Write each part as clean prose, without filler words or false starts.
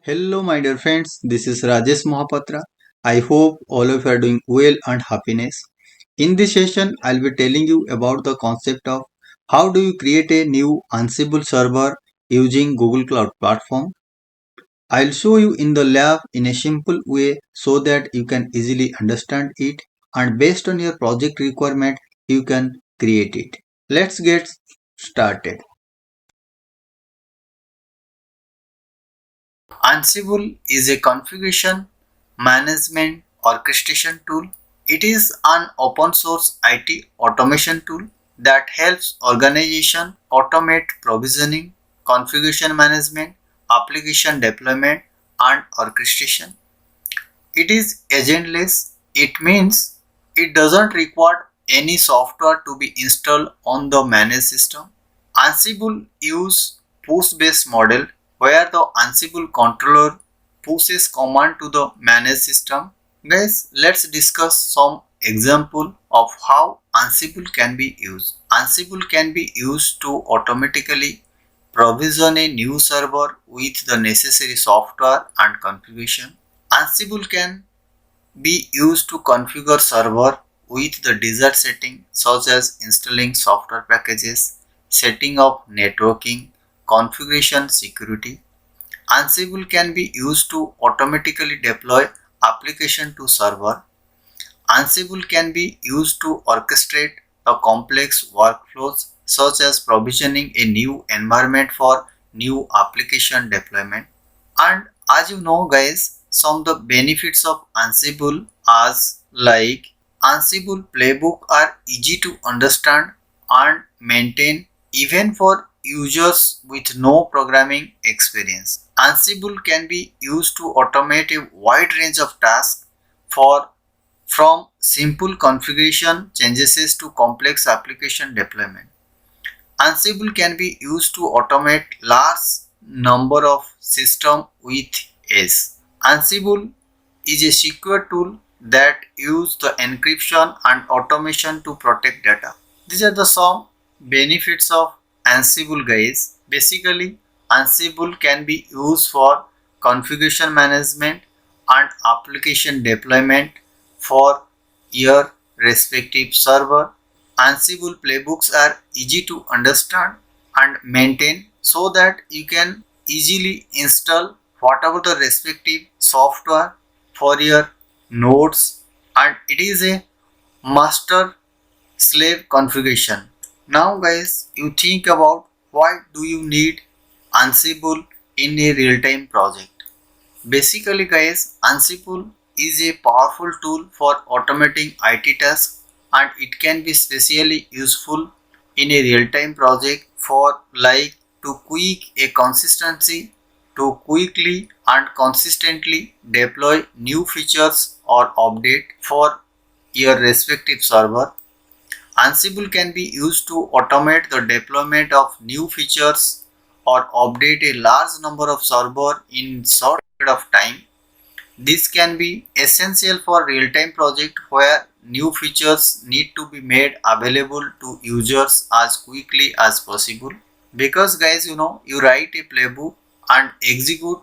Hello, my dear friends. This is Rajesh Mohapatra. I hope all of you are doing well and happiness. In this session, I'll be telling you about the concept of how do you create a new Ansible server using Google Cloud Platform. I'll show you in the lab in a simple way so that you can easily understand it and based on your project requirement, you can create it. Let's get started. Ansible is a configuration management orchestration tool. It is an open source IT automation tool that helps organization automate provisioning, configuration management, application deployment, and orchestration. It is agentless. It means it doesn't require any software to be installed on the managed system. Ansible use push-based model where the Ansible controller pushes command to the managed system. Guys, let's discuss some example of how Ansible can be used. Ansible can be used to automatically provision a new server with the necessary software and configuration. Ansible can be used to configure server with the desired setting such as installing software packages, setting up networking, configuration security. Ansible can be used to automatically deploy application to server. Ansible can be used to orchestrate the complex workflows such as provisioning a new environment for new application deployment. And as you know guys, some of the benefits of Ansible as like Ansible playbook are easy to understand and maintain even for users with no programming experience. Ansible can be used to automate a wide range of tasks for from simple configuration changes to complex application deployment. Ansible can be used to automate large number of systems with ease. Ansible is a secure tool that uses the encryption and automation to protect data. These are the some benefits of Ansible guys. Basically, Ansible can be used for configuration management and application deployment for your respective server. Ansible playbooks are easy to understand and maintain so that you can easily install whatever the respective software for your nodes, and it is a master slave configuration. Now guys, you think about why do you need Ansible in a real-time project. Basically guys, Ansible is a powerful tool for automating IT tasks and it can be especially useful in a real-time project for like to quickly and consistently deploy new features or update for your respective server. Ansible can be used to automate the deployment of new features or update a large number of servers in short period of time. This can be essential for real-time project where new features need to be made available to users as quickly as possible. Because guys, you know, you write a playbook and execute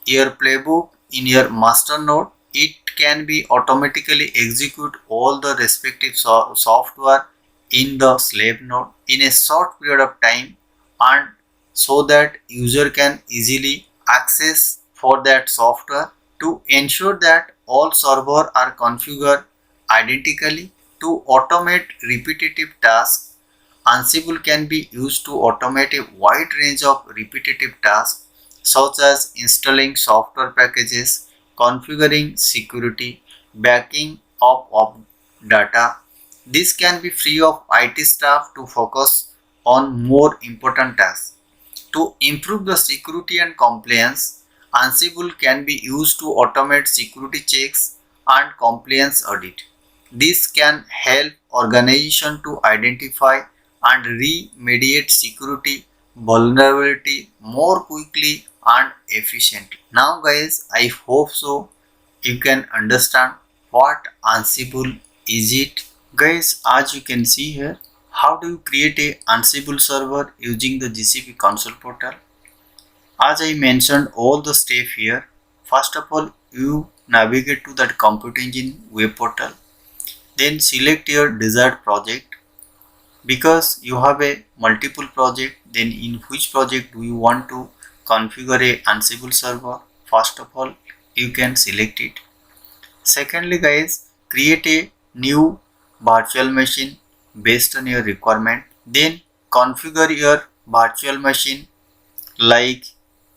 your playbook in your master node, it can be automatically execute all the respective software in the slave node in a short period of time, and so that user can easily access for that software. To ensure that all servers are configured identically to automate repetitive tasks, Ansible can be used to automate a wide range of repetitive tasks such as installing software packages, configuring security, backing up of data. This can be free of IT staff to focus on more important tasks. To improve the security and compliance, Ansible can be used to automate security checks and compliance audit. This can help organizations to identify and remediate security vulnerability more quickly and efficiently. Now guys, I hope so you can understand what Ansible is it. Guys, as you can see here, how do you create a Ansible server using the GCP console portal? As I mentioned all the steps here, first of all you navigate to that Compute Engine web portal, then select your desired project. Because you have a multiple project, then in which project do you want to configure a Ansible server? First of all you can select it. Secondly guys, create a new virtual machine based on your requirement. Then configure your virtual machine like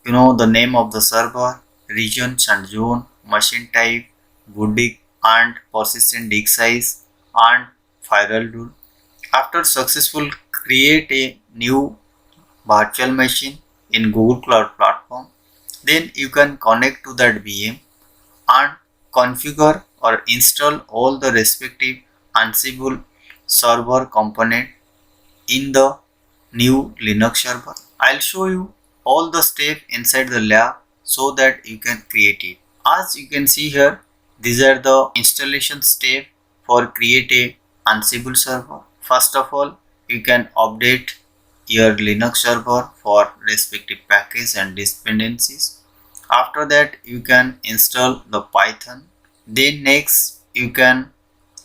the name of the server, regions and zone, machine type, boot disk and persistent disk size and firewall rule. After successful create a new virtual machine in Google Cloud Platform, then you can connect to that VM and configure or install all the respective Ansible server component in the new Linux server. I'll show you all the steps inside the lab so that you can create it. As you can see here, these are the installation steps for create a Ansible server. First of all, you can update your Linux server for respective package and dependencies. After that, you can install the Python. Then next, you can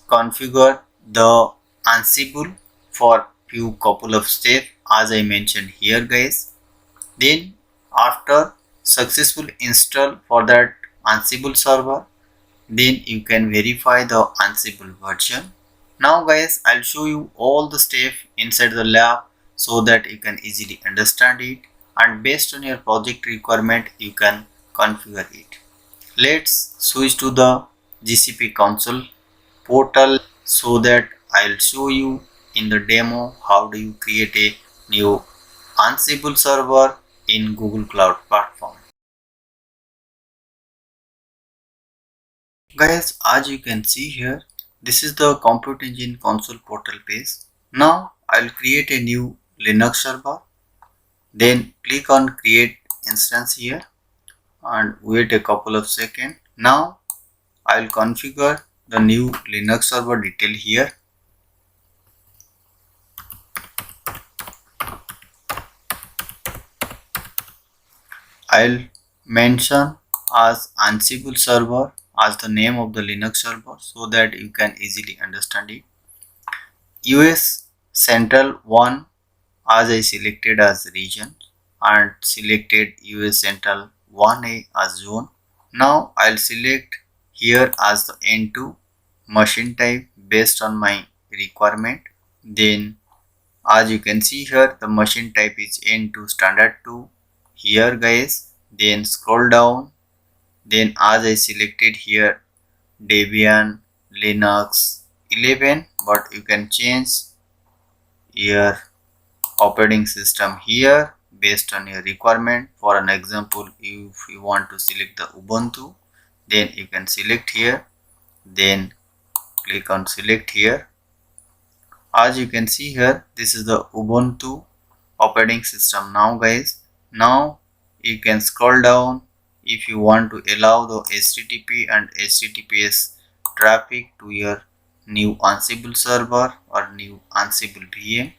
configure the Ansible for few couple of steps as I mentioned here guys. Then after successful install for that Ansible server, then you can verify the Ansible version. Now guys, I'll show you all the steps inside the lab so that you can easily understand it, and based on your project requirement you can configure it. Let's switch to the GCP console portal so that I'll show you in the demo how do you create a new Ansible server in Google Cloud Platform. Guys, as you can see here, this is the Compute Engine console portal page. Now I'll create a new Linux server. Then click on create instance here and wait a couple of seconds. Now I'll configure the new Linux server detail here. I'll mention as Ansible server as the name of the Linux server so that you can easily understand it. US Central 1 as I selected as region and selected US Central 1A as zone. Now I'll select here as the N2 machine type based on my requirement. Then as you can see here, the machine type is N2 standard 2 here guys. Then scroll down, then as I selected here Debian Linux 11, but you can change your operating system here based on your requirement. For an example, if you want to select the Ubuntu, then you can select here, then click on select here. As you can see here, this is the Ubuntu operating system now guys. Now you can scroll down if you want to allow the HTTP and HTTPS traffic to your new Ansible server or new Ansible VM,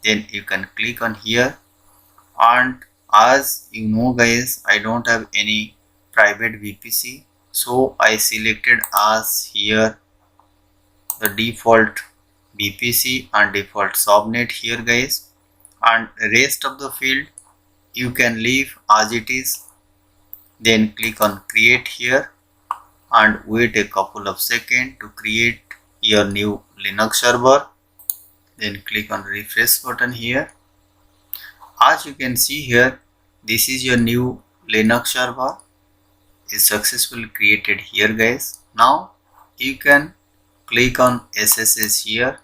then you can click on here. And as you know guys, I don't have any private VPC, so I selected as here the default VPC and default subnet here guys, and rest of the field you can leave as it is. Then click on create here and wait a couple of seconds to create your new Linux server. Then click on refresh button here. As you can see here, this is your new Linux server is successfully created here guys. Now you can click on SSH here,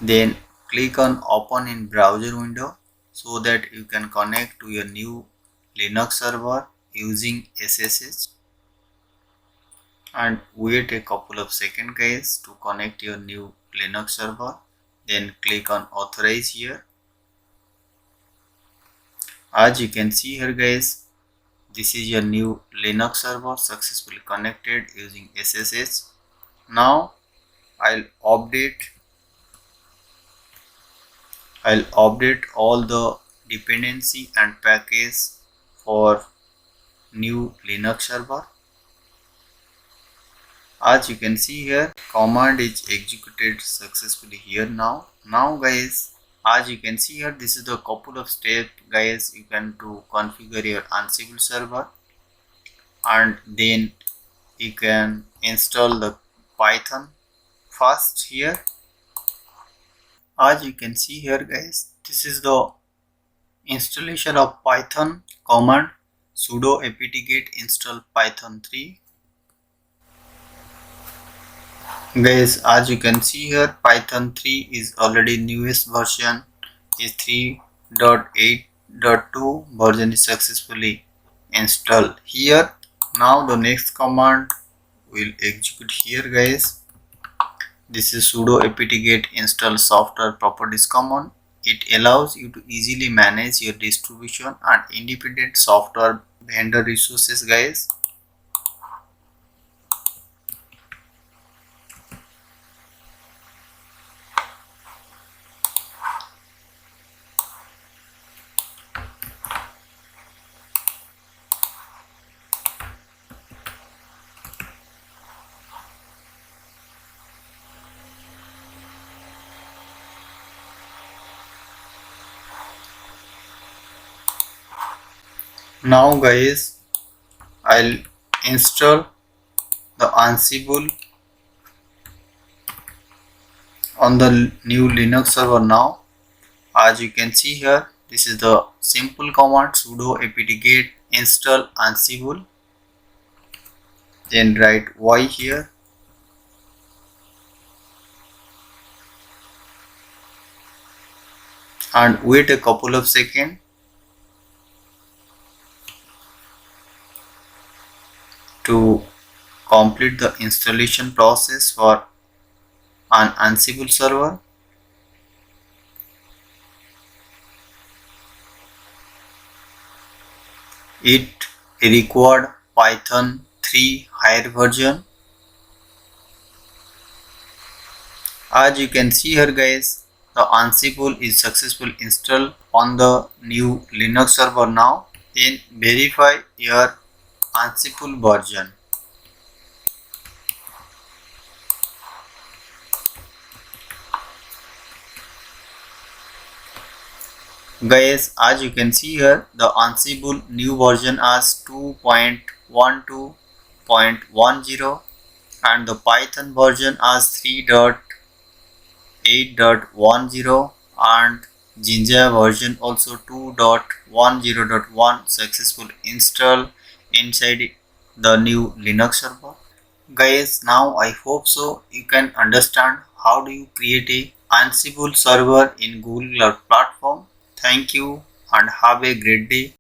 then click on open in browser window so that you can connect to your new Linux server using SSH, and wait a couple of seconds guys to connect your new Linux server. Then click on authorize here. As you can see here guys, this is your new Linux server successfully connected using SSH. Now I'll update all the dependency and package for new Linux server. As you can see here, command is executed successfully here now. Now guys, as you can see here, this is the couple of steps guys you can to configure your Ansible server, and then you can install the Python first here. As you can see here guys, this is the installation of Python command sudo apt-get install python 3. Guys, as you can see here, Python 3 is already newest version is 3.8.2 version is successfully installed here. Now the next command will execute here guys. This is sudo apt-get install software properties command. It allows you to easily manage your distribution and independent software vendor resources guys. Now guys, I'll install the Ansible on the new Linux server now. As you can see here, this is the simple command sudo apt-get install Ansible. Then write y here. And wait a couple of seconds to complete the installation process for an Ansible server. It required Python 3 higher version. As you can see here guys, the Ansible is successfully installed on the new Linux server now. Then verify your Ansible version. Guys, as you can see here, the Ansible new version as 2.12.10 and the Python version as 3.8.10 and Jinja version also 2.10.1 successful install inside the new Linux server. Guys, now I hope so you can understand how do you create a Ansible server in Google Cloud Platform. Thank you and have a great day.